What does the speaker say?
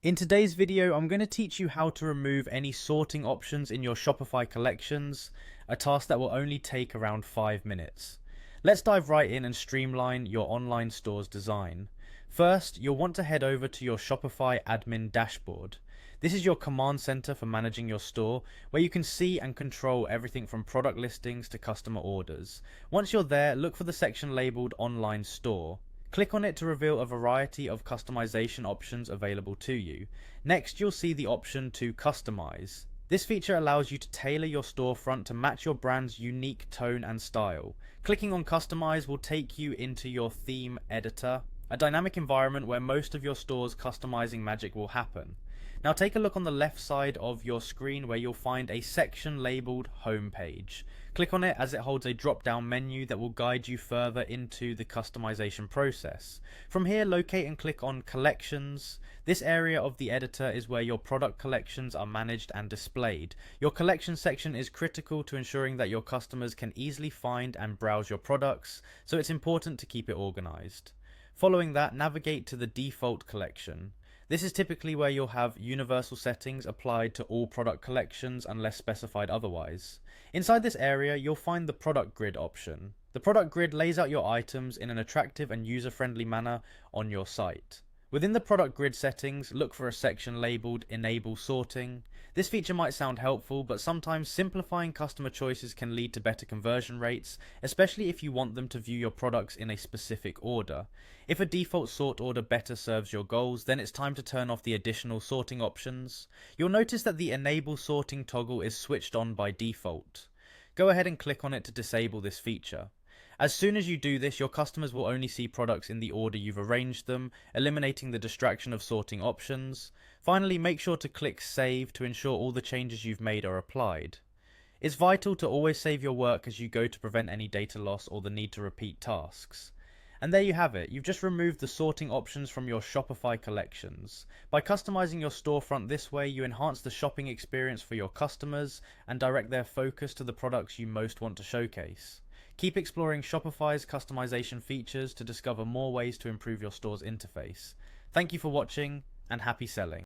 In today's video, I'm going to teach you how to remove any sorting options in your Shopify collections, a task that will only take around 5 minutes. Let's dive right in and streamline your online store's design. First, you'll want to head over to your Shopify admin dashboard. This is your command center for managing your store, where you can see and control everything from product listings to customer orders. Once you're there, look for the section labeled Online Store. Click on it to reveal a variety of customization options available to you. Next, you'll see the option to customize. This feature allows you to tailor your storefront to match your brand's unique tone and style. Clicking on Customize will take you into your theme editor, a dynamic environment where most of your store's customizing magic will happen. Now take a look on the left side of your screen where you'll find a section labeled Home Page. Click on it as it holds a drop-down menu that will guide you further into the customization process. From here, locate and click on Collections. This area of the editor is where your product collections are managed and displayed. Your collection section is critical to ensuring that your customers can easily find and browse your products, so it's important to keep it organized. Following that, navigate to the default collection. This is typically where you'll have universal settings applied to all product collections unless specified otherwise. Inside this area, you'll find the product grid option. The product grid lays out your items in an attractive and user-friendly manner on your site. Within the product grid settings, look for a section labeled Enable Sorting. This feature might sound helpful, but sometimes simplifying customer choices can lead to better conversion rates, especially if you want them to view your products in a specific order. If a default sort order better serves your goals, then it's time to turn off the additional sorting options. You'll notice that the Enable Sorting toggle is switched on by default. Go ahead and click on it to disable this feature. As soon as you do this, your customers will only see products in the order you've arranged them, eliminating the distraction of sorting options. Finally, make sure to click Save to ensure all the changes you've made are applied. It's vital to always save your work as you go to prevent any data loss or the need to repeat tasks. And there you have it, you've just removed the sorting options from your Shopify collections. By customizing your storefront this way, you enhance the shopping experience for your customers and direct their focus to the products you most want to showcase. Keep exploring Shopify's customization features to discover more ways to improve your store's interface. Thank you for watching, and happy selling.